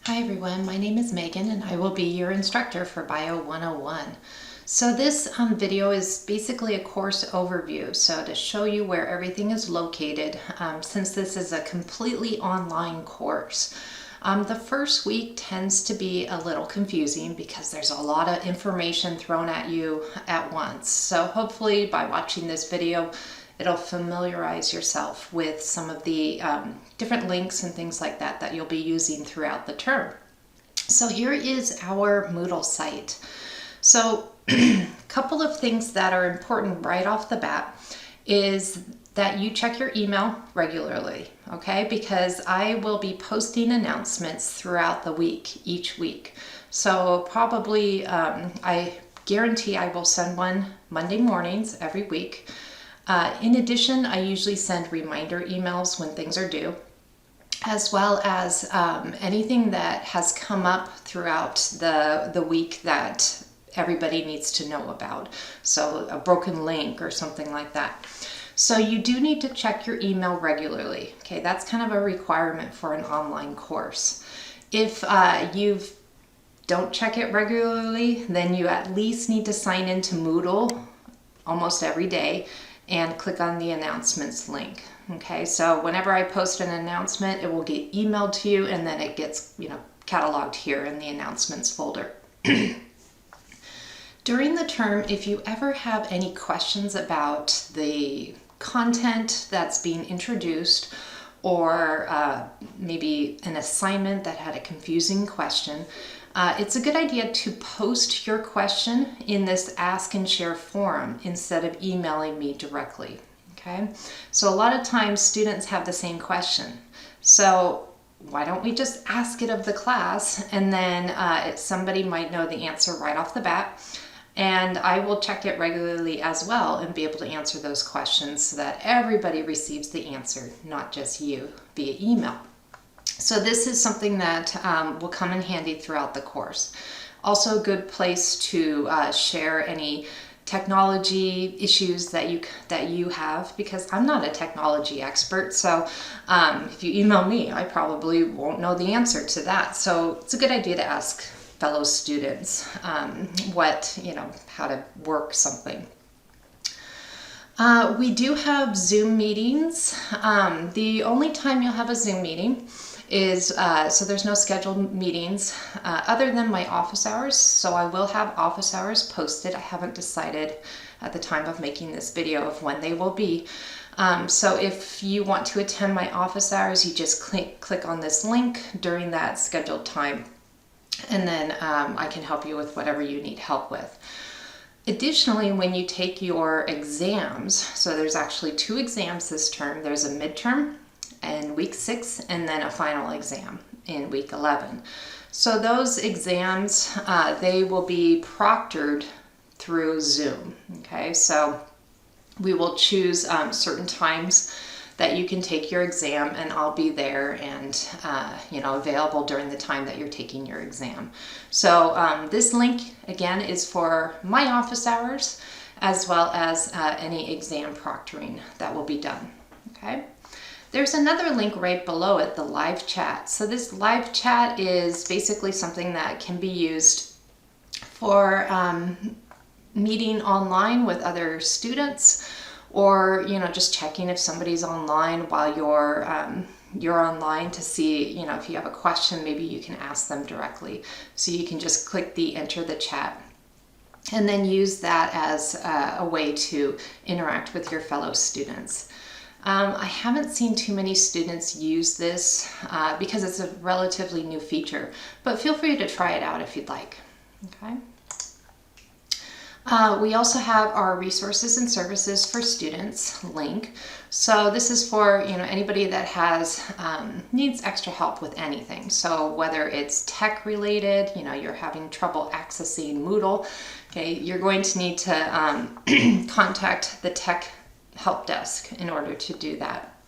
Hi everyone, my name is Megan and I will be your instructor for Bio 101. So this video is basically a course overview, so to show you where everything is located, since this is a completely online course. The first week tends to be a little confusing because there's a lot of information thrown at you at once. So hopefully by watching this video, it'll familiarize yourself with some of the different links and things like that that you'll be using throughout the term. So here is our Moodle site. So a couple of things that are important right off the bat is that you check your email regularly, okay? Because I will be posting announcements throughout the week, each week. So probably, I guarantee I will send one Monday mornings every week. In addition, I usually send reminder emails when things are due, as well as anything that has come up throughout the week that everybody needs to know about. So a broken link or something like that. So you do need to check your email regularly. Okay, that's kind of a requirement for an online course. If you don't check it regularly, then you at least need to sign into Moodle almost every day and click on the announcements link. Okay, so whenever I post an announcement, it will get emailed to you and then it gets, cataloged here in the announcements folder. During the term, if you ever have any questions about the content that's being introduced, or maybe an assignment that had a confusing question, it's a good idea to post your question in this Ask and Share forum instead of emailing me directly, okay? So a lot of times students have the same question. So why don't we just ask it of the class, and then somebody might know the answer right off the bat, and I will check it regularly as well and be able to answer those questions so that everybody receives the answer, not just you via email. So this is something that will come in handy throughout the course. Also a good place to share any technology issues that you have, because I'm not a technology expert. So if you email me, I probably won't know the answer to that. So it's a good idea to ask fellow students how to work something. We do have Zoom meetings. The only time you'll have a Zoom meeting is, so there's no scheduled meetings other than my office hours. So I will have office hours posted. I haven't decided at the time of making this video of when they will be. So if you want to attend my office hours, you just click on this link during that scheduled time, and then I can help you with whatever you need help with. Additionally, when you take your exams, so there's actually 2 exams this term. There's a midterm in week 6 and then a final exam in week 11. So those exams, they will be proctored through Zoom. Okay, so we will choose certain times that you can take your exam, and I'll be there and available during the time that you're taking your exam. So this link again is for my office hours, as well as any exam proctoring that will be done. Okay. There's another link right below it, the live chat. So this live chat is basically something that can be used for meeting online with other students, or just checking if somebody's online while you're online to see if you have a question, maybe you can ask them directly. So you can just click the enter the chat and then use that as a way to interact with your fellow students. I haven't seen too many students use this because it's a relatively new feature, but feel free to try it out if you'd like. Okay. We also have our resources and services for students link. So this is for anybody that has needs extra help with anything. So whether it's tech related, you're having trouble accessing Moodle, okay, you're going to need to contact the tech help desk in order to do that.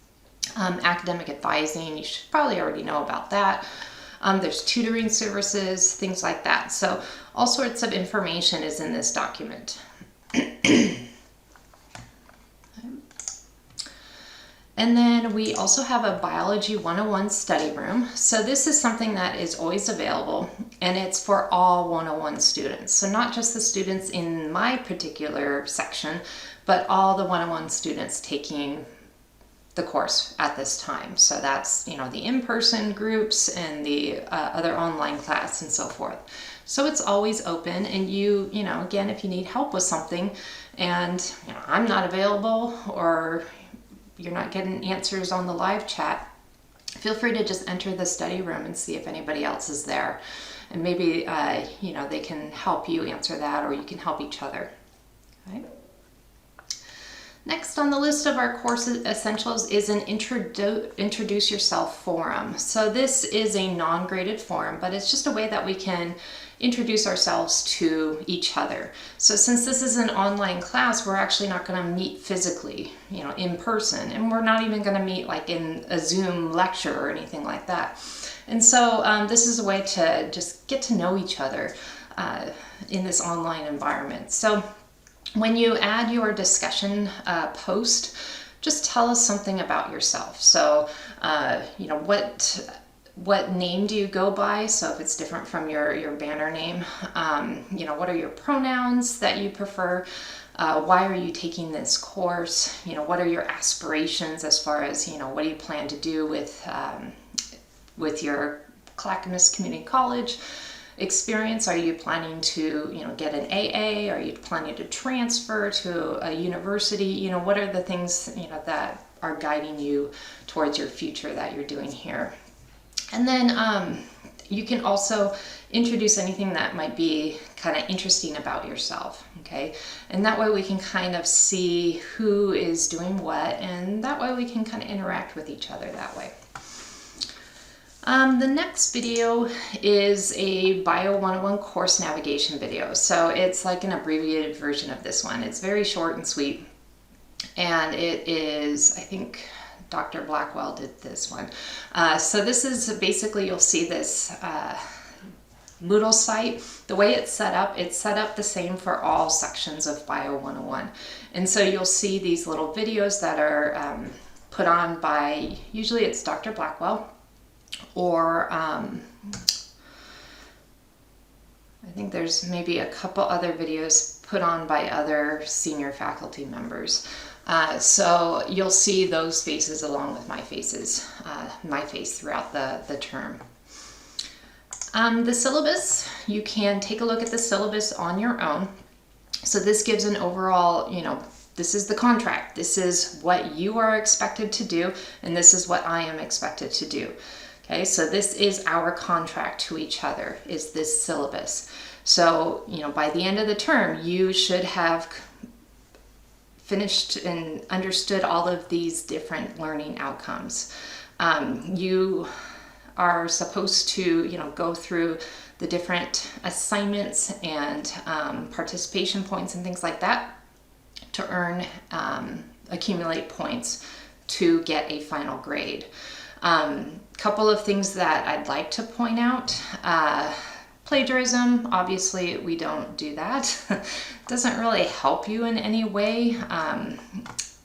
Academic advising, you should probably already know about that. There's tutoring services, things like that. So all sorts of information is in this document. And then we also have a Biology 101 study room. So this is something that is always available, and it's for all 101 students. So not just the students in my particular section, but all the 101 students taking the course at this time. So that's, you know, the in-person groups and the other online class and so forth. So it's always open, and you know, again, if you need help with something and, you know, I'm not available or you're not getting answers on the live chat, feel free to just enter the study room and see if anybody else is there. And maybe, you know, they can help you answer that, or you can help each other. Okay. Next on the list of our course essentials is an Introduce Yourself forum. So this is a non-graded forum, but it's just a way that we can introduce ourselves to each other. So since this is an online class, we're actually not going to meet physically, you know, in person, and we're not even going to meet like in a Zoom lecture or anything like that. And so this is a way to just get to know each other in this online environment. So when you add your discussion post, just tell us something about yourself. So, you know, what name do you go by? So if it's different from your banner name, you know, what are your pronouns that you prefer? Why are you taking this course? You know, what are your aspirations as far as, you know, what do you plan to do with your Clackamas Community College experience? Are you planning to, you know, get an AA? Are you planning to transfer to a university? You know, what are the things, you know, that are guiding you towards your future that you're doing here? And then you can also introduce anything that might be kind of interesting about yourself, okay? And that way we can kind of see who is doing what, and that way we can kind of interact with each other that way. The next video is a Bio 101 course navigation video. So it's like an abbreviated version of this one. It's very short and sweet, and it is, I think, Dr. Blackwell did this one. So this is basically, you'll see this Moodle site. The way it's set up the same for all sections of Bio 101. And so you'll see these little videos that are put on by, usually it's Dr. Blackwell, or I think there's maybe a couple other videos put on by other senior faculty members. So you'll see those faces along with my faces, my face throughout the term. The syllabus, you can take a look at the syllabus on your own. So this gives an overall, you know, this is the contract. This is what you are expected to do, and this is what I am expected to do. Okay, so this is our contract to each other, is this syllabus. So, you know, by the end of the term, you should have finished and understood all of these different learning outcomes. You are supposed to, you know, go through the different assignments and participation points and things like that to earn, accumulate points to get a final grade. Couple of things that I'd like to point out. Plagiarism, obviously we don't do that. Doesn't really help you in any way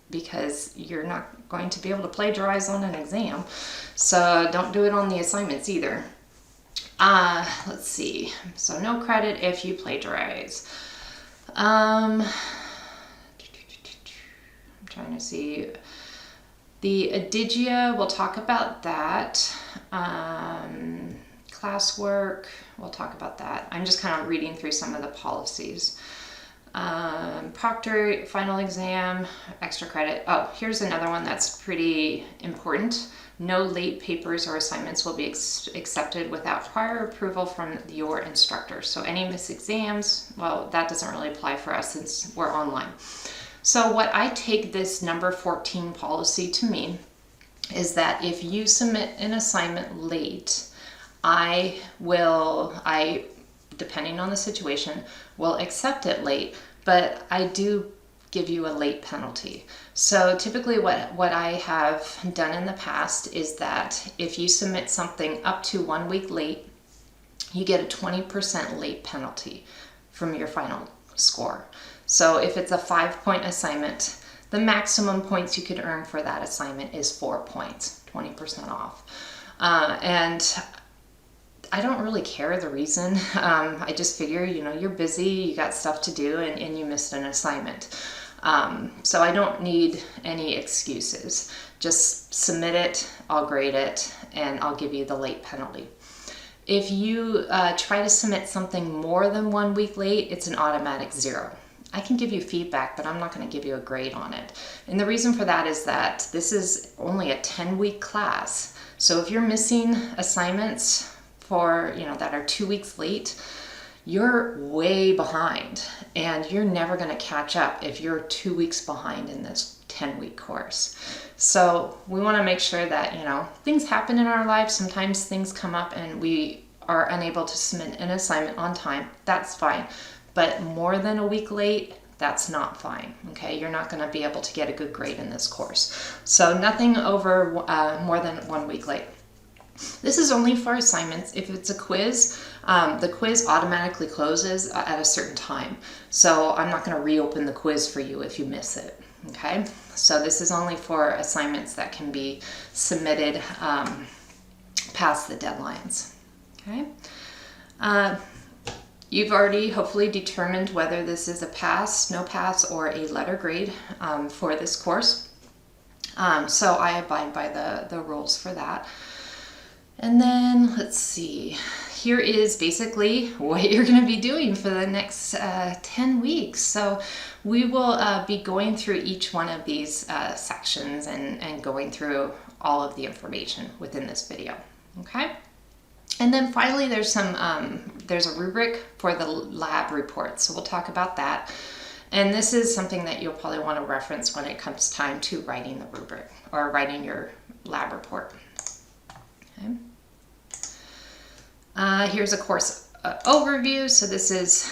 because you're not going to be able to plagiarize on an exam. So don't do it on the assignments either. Let's see. So no credit if you plagiarize. I'm trying to see. The Adigia, we'll talk about that. Classwork, we'll talk about that. I'm just kind of reading through some of the policies. Proctor, final exam, extra credit. Oh, here's another one that's pretty important. No late papers or assignments will be accepted without prior approval from your instructor. So any missed exams, well, that doesn't really apply for us since we're online. So what I take this number 14 policy to mean is that if you submit an assignment late, I, depending on the situation, will accept it late, but I do give you a late penalty. So typically what I have done in the past is that if you submit something up to 1 week late, you get a 20% late penalty from your final score. So if it's a 5-point assignment, the maximum points you could earn for that assignment is 4 points, 20% off. And I don't really care the reason. I just figure, you know, you're busy, you got stuff to do, and you missed an assignment. So I don't need any excuses. Just submit it, I'll grade it, and I'll give you the late penalty. If you try to submit something more than 1 week late, it's an automatic 0. I can give you feedback, but I'm not going to give you a grade on it. And the reason for that is that this is only a 10-week class. So if you're missing assignments for, you know, that are 2 weeks late, you're way behind, and you're never going to catch up if you're 2 weeks behind in this 10-week course. So we want to make sure that, you know, things happen in our lives. Sometimes things come up and we are unable to submit an assignment on time. That's fine. But more than a week late, that's not fine. Okay, you're not going to be able to get a good grade in this course. So nothing over more than 1 week late. This is only for assignments. If it's a quiz, the quiz automatically closes at a certain time. So I'm not going to reopen the quiz for you if you miss it. Okay, so this is only for assignments that can be submitted past the deadlines. Okay, you've already hopefully determined whether this is a pass, no pass, or a letter grade for this course. So I abide by the rules for that. And then let's see, here is basically what you're going to be doing for the next 10 weeks. So we will be going through each one of these sections and going through all of the information within this video. Okay. And then finally, there's a rubric for the lab report. So we'll talk about that. And this is something that you'll probably want to reference when it comes time to writing the rubric or writing your lab report. Okay. Here's a course overview. So this is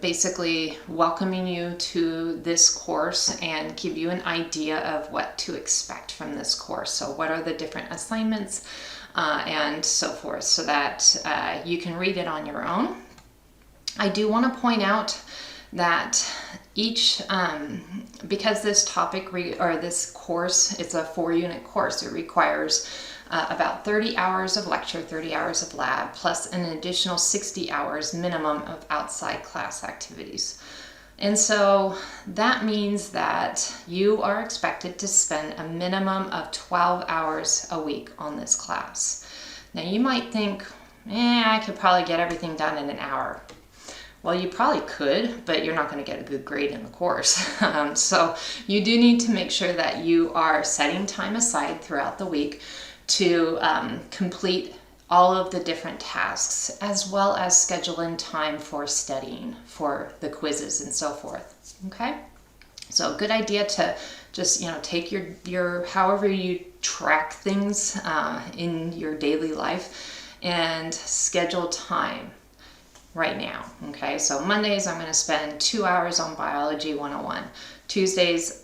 basically welcoming you to this course and give you an idea of what to expect from this course. So what are the different assignments and so forth, so that you can read it on your own. I do want to point out that each, because this topic or this course, it's a 4-unit course, it requires about 30 hours of lecture, 30 hours of lab, plus an additional 60 hours minimum of outside class activities. And so that means that you are expected to spend a minimum of 12 hours a week on this class. Now you might think, I could probably get everything done in an hour. Well, you probably could, but you're not going to get a good grade in the course. So you do need to make sure that you are setting time aside throughout the week to complete all of the different tasks, as well as schedule in time for studying for the quizzes and so forth. Okay, so a good idea to just, you know, take your however you track things in your daily life and schedule time right now. Okay, so Mondays I'm going to spend 2 hours on Biology 101. Tuesdays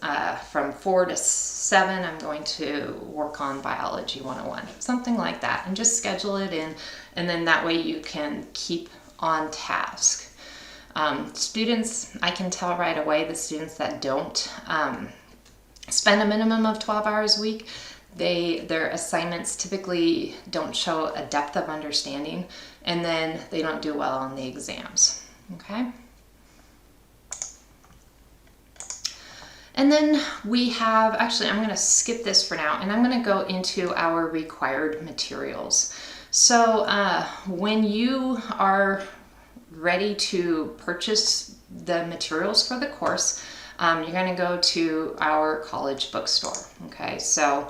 from 4 to 7 I'm going to work on Biology 101, something like that, and just schedule it in, and then that way you can keep on task. Students, I can tell right away, the students that don't spend a minimum of 12 hours a week, their assignments typically don't show a depth of understanding, and then they don't do well on the exams. Okay. And then we have, actually I'm going to skip this for now, and I'm going to go into our required materials. So when you are ready to purchase the materials for the course, you're going to go to our college bookstore. Okay, so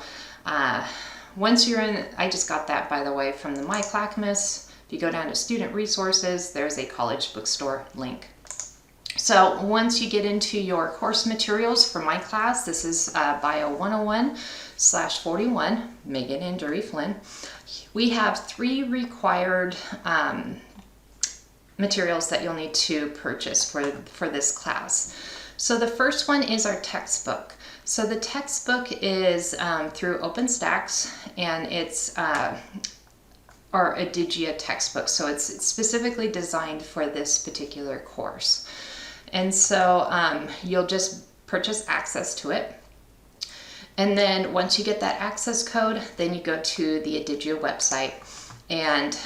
once you're in, I just got that, by the way, from the My Clackamas. If you go down to student resources, there's a college bookstore link. So once you get into your course materials for my class, this is Bio 101/41, Megan Anduri-Flynn. We have 3 required materials that you'll need to purchase for this class. So the first one is our textbook. So the textbook is through OpenStax, and it's or a Digia textbook. So it's specifically designed for this particular course. And so you'll just purchase access to it. And then once you get that access code, then you go to the Adigia website and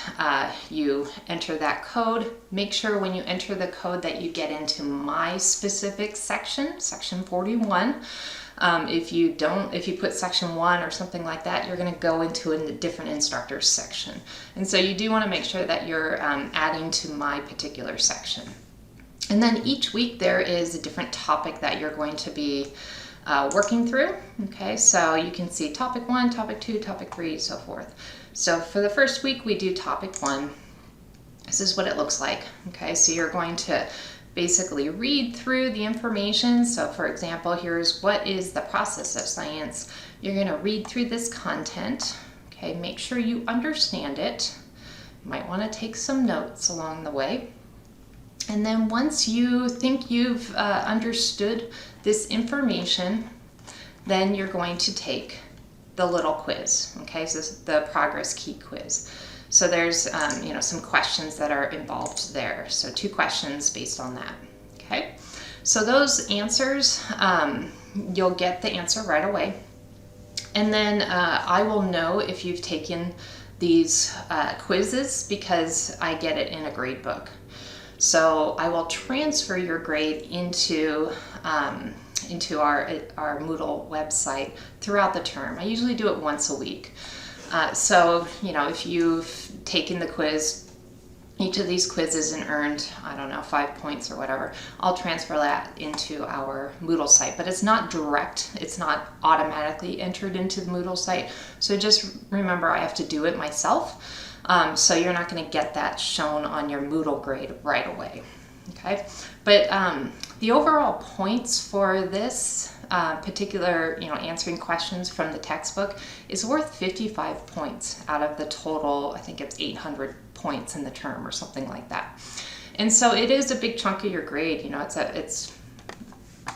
you enter that code. Make sure when you enter the code that you get into my specific section, section 41. If you put section 1 or something like that, you're going to go into a different instructor section. And so you do want to make sure that you're adding to my particular section. And then each week there is a different topic that you're going to be working through. Okay, so you can see topic 1, topic 2, topic 3, so forth. So for the first week we do topic 1. This is what it looks like. Okay, so you're going to basically read through the information. So for example, here's what is the process of science. You're going to read through this content. Okay, make sure you understand it. You might want to take some notes along the way. And then once you think you've understood this information, then you're going to take the little quiz. Okay, so this is the progress key quiz. So there's some questions that are involved there. So 2 questions based on that. Okay, so those answers, you'll get the answer right away. And then I will know if you've taken these quizzes because I get it in a grade book. So I will transfer your grade into our Moodle website throughout the term. I usually do it once a week. So, if you've taken the quiz, each of these quizzes and earned, 5 points or whatever, I'll transfer that into our Moodle site. But it's not direct. It's not automatically entered into the Moodle site. So just remember, I have to do it myself. So you're not going to get that shown on your Moodle grade right away. Okay, but the overall points for this particular, answering questions from the textbook is worth 55 points out of the total. I think it's 800 points in the term or something like that. And so it is a big chunk of your grade. It's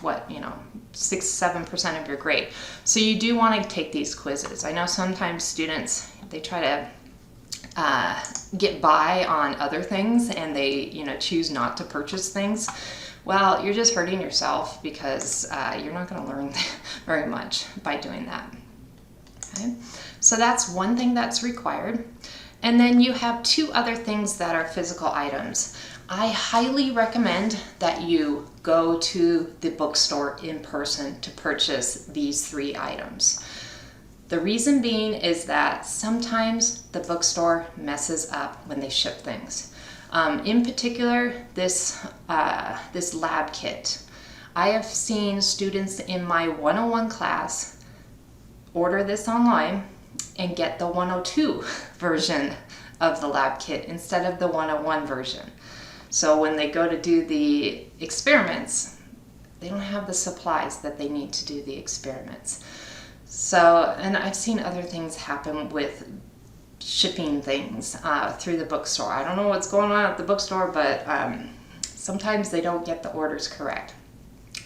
6-7% of your grade. So you do want to take these quizzes. I know sometimes students, they try to get by on other things and they choose not to purchase things. Well, you're just hurting yourself because you're not going to learn very much by doing that. Okay, so that's one thing that's required. And then you have 2 other things that are physical items. I highly recommend that you go to the bookstore in person to purchase these 3 items. The reason being is that sometimes the bookstore messes up when they ship things. In particular, this lab kit. I have seen students in my 101 class order this online and get the 102 version of the lab kit instead of the 101 version. So when they go to do the experiments, they don't have the supplies that they need to do the experiments. So, and I've seen other things happen with shipping things through the bookstore. I don't know what's going on at the bookstore, but sometimes they don't get the orders correct.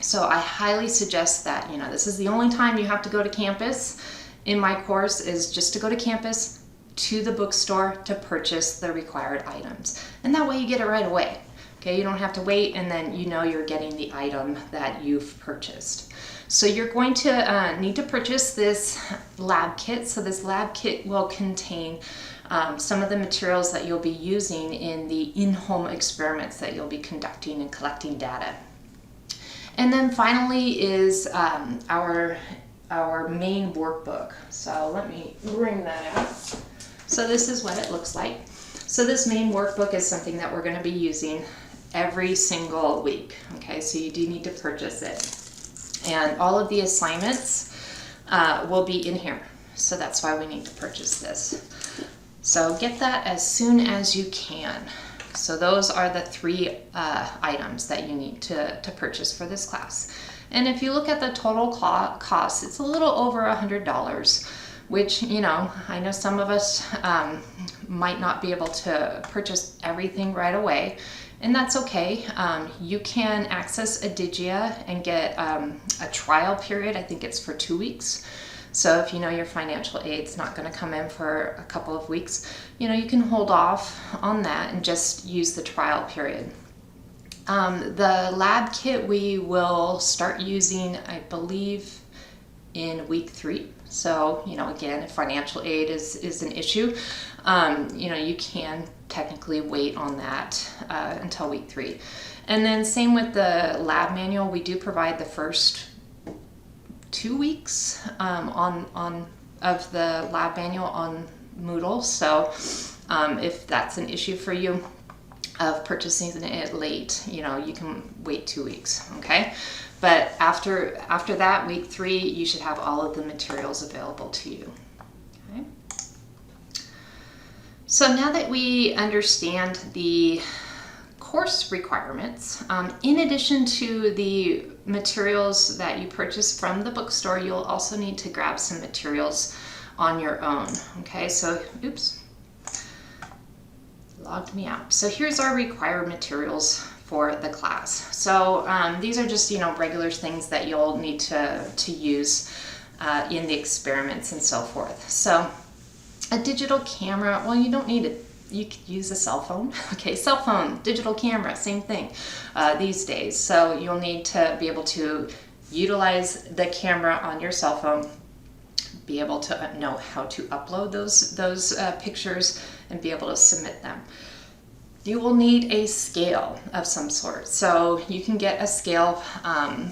So I highly suggest that, this is the only time you have to go to campus in my course is just to go to campus to the bookstore to purchase the required items. And that way you get it right away. Okay, you don't have to wait and then you're getting the item that you've purchased. So you're going to need to purchase this lab kit. So this lab kit will contain some of the materials that you'll be using in the in-home experiments that you'll be conducting and collecting data. And then finally is our main workbook. So let me bring that out. So this is what it looks like. So this main workbook is something that we're going to be using every single week. Okay, so you do need to purchase it. And all of the assignments will be in here. So that's why we need to purchase this. So get that as soon as you can. So those are the 3 items that you need to purchase for this class. And if you look at the total cost, it's a little over $100, which, I know some of us might not be able to purchase everything right away. And that's okay. You can access Adigia and get a trial period. I think it's for 2 weeks. So if your financial aid's not going to come in for a couple of weeks, you can hold off on that and just use the trial period. The lab kit we will start using, I believe, in week 3. So, again, if financial aid is an issue, you can technically wait on that until week 3. And then same with the lab manual, we do provide the first 2 weeks of the lab manual on Moodle. So if that's an issue for you of purchasing it late, you can wait 2 weeks, okay? But after that, week 3, you should have all of the materials available to you. Okay. So now that we understand the course requirements, in addition to the materials that you purchase from the bookstore, you'll also need to grab some materials on your own. Okay, so oops, logged me out. So here's our required materials for the class. So these are just regular things that you'll need to use in the experiments and so forth. So a digital camera, well, you don't need it. You could use a cell phone. Okay, cell phone, digital camera, same thing these days. So you'll need to be able to utilize the camera on your cell phone, be able to know how to upload those pictures and be able to submit them. You will need a scale of some sort. So you can get a scale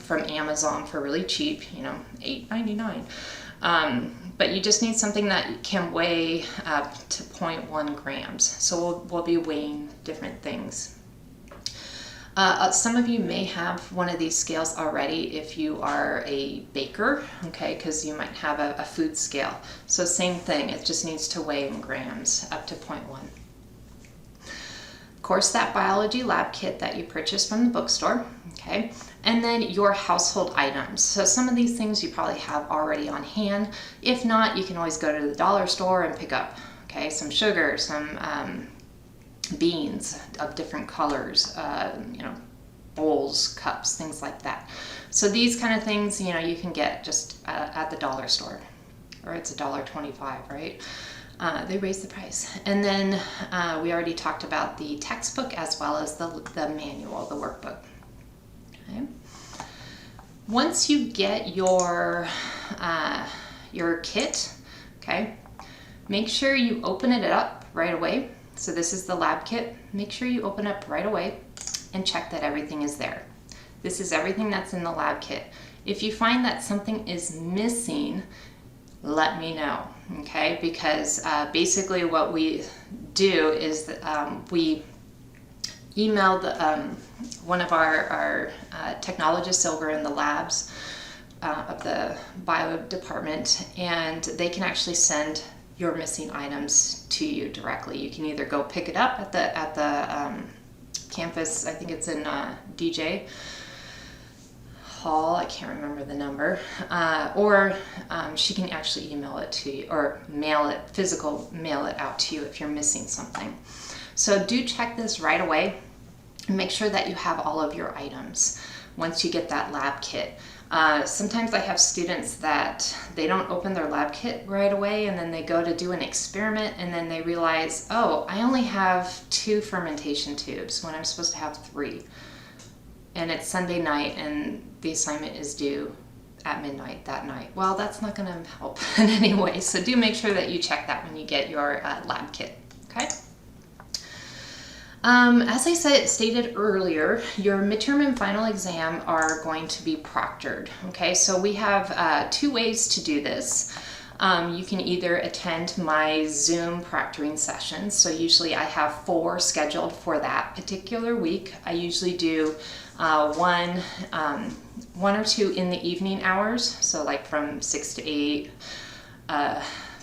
from Amazon for really cheap, $8.99. But you just need something that can weigh up to 0.1 grams. So we'll be weighing different things. Some of you may have one of these scales already if you are a baker, okay, because you might have a food scale. So same thing, it just needs to weigh in grams up to 0.1. Of course, that biology lab kit that you purchased from the bookstore, okay, and then your household items. So some of these things you probably have already on hand. If not, you can always go to the dollar store and pick up, okay, some sugar, some beans of different colors, bowls, cups, things like that. So these kind of things, you can get just at the dollar store, or it's $1.25, right? They raised the price. And then we already talked about the textbook as well as the manual, the workbook. Okay. Once you get your kit, okay, make sure you open it up right away. So this is the lab kit. Make sure you open up right away and check that everything is there. This is everything that's in the lab kit. If you find that something is missing, let me know, okay? Because basically what we do is that, we email one of our technologists over in the labs of the bio department, and they can actually send your missing items to you directly. You can either go pick it up at the campus, I think it's in DJ Hall, I can't remember the number, or she can actually email it to you, or mail it out to you if you're missing something. So do check this right away and make sure that you have all of your items once you get that lab kit. Sometimes I have students that they don't open their lab kit right away, and then they go to do an experiment, and then they realize, oh, I only have 2 fermentation tubes when I'm supposed to have 3. And it's Sunday night, and the assignment is due at midnight that night. Well, that's not going to help in any way. So do make sure that you check that when you get your lab kit, okay? As I stated earlier, your midterm and final exam are going to be proctored, okay? So we have 2 ways to do this. You can either attend my Zoom proctoring sessions. So usually I have 4 scheduled for that particular week. I usually do one or 2 in the evening hours, so like from 6 to 8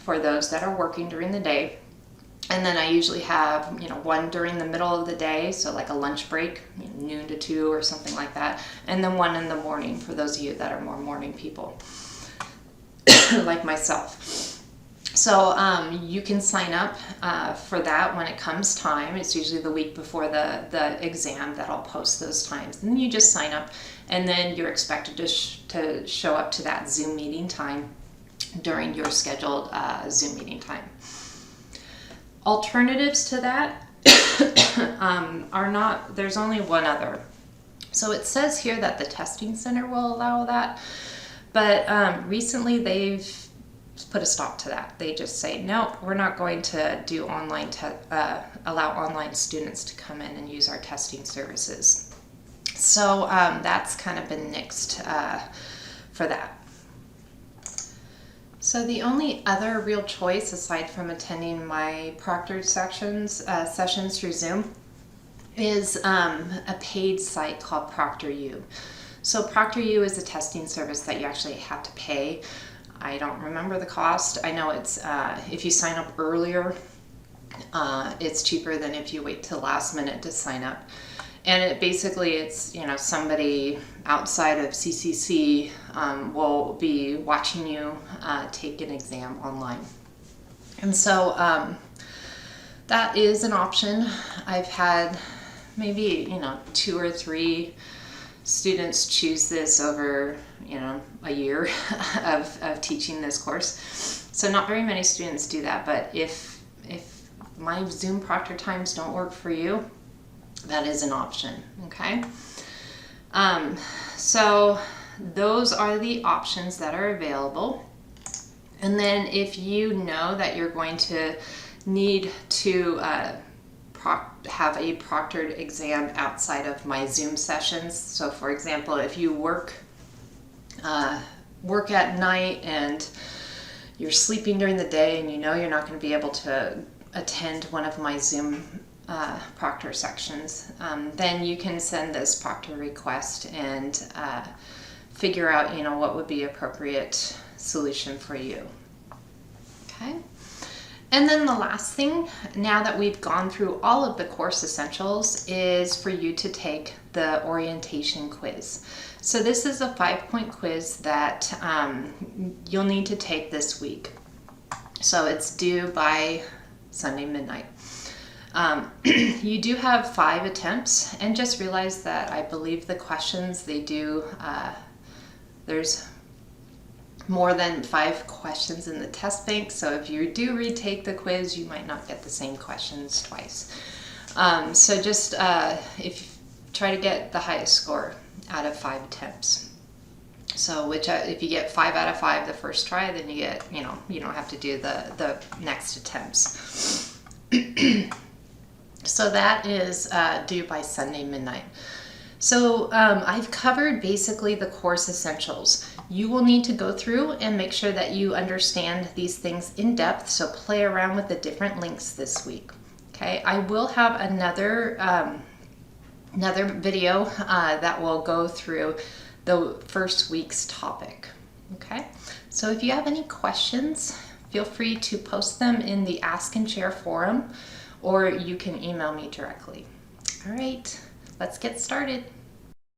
for those that are working during the day. And then I usually have, one during the middle of the day, so like a lunch break, noon to 2 or something like that, and then one in the morning for those of you that are more morning people, like myself. So you can sign up for that when it comes time. It's usually the week before the exam that I'll post those times. And then you just sign up, and then you're expected to show up to that Zoom meeting time during your scheduled Zoom meeting time. Alternatives to that are not, there's only one other. So it says here that the testing center will allow that, but recently they've put a stop to that. They just say, no, we're not going to do allow online students to come in and use our testing services. So that's kind of been nixed for that. So the only other real choice, aside from attending my proctored sessions through Zoom, is a paid site called ProctorU. So ProctorU is a testing service that you actually have to pay. I don't remember the cost. I know it's if you sign up earlier, it's cheaper than if you wait till last minute to sign up. And it's somebody outside of CCC will be watching you take an exam online. And so that is an option. I've had maybe 2 or 3 students choose this over a year of teaching this course. So not very many students do that, but if my Zoom proctor times don't work for you, that is an option. Okay, so those are the options that are available. And then if you know that you're going to need to have a proctored exam outside of my Zoom sessions, so for example, if you work at night and you're sleeping during the day and you're not going to be able to attend one of my Zoom proctor sections, then you can send this proctor request and figure out what would be appropriate solution for you. Okay, and then the last thing, now that we've gone through all of the course essentials, is for you to take the orientation quiz. So this is a 5-point quiz that you'll need to take this week. So it's due by Sunday midnight. You do have 5 attempts, and just realize that I believe the questions there's more than 5 questions in the test bank, so if you do retake the quiz, you might not get the same questions twice. So just if you try to get the highest score out of 5 attempts. So if you get 5 out of 5 the first try, then you get, you don't have to do the next attempts. So that is due by Sunday midnight. So I've covered basically the course essentials. You will need to go through and make sure that you understand these things in depth, so play around with the different links this week. Okay, I will have another video that will go through the first week's topic. Okay, so if you have any questions, feel free to post them in the Ask and Share forum, or you can email me directly. All right, let's get started.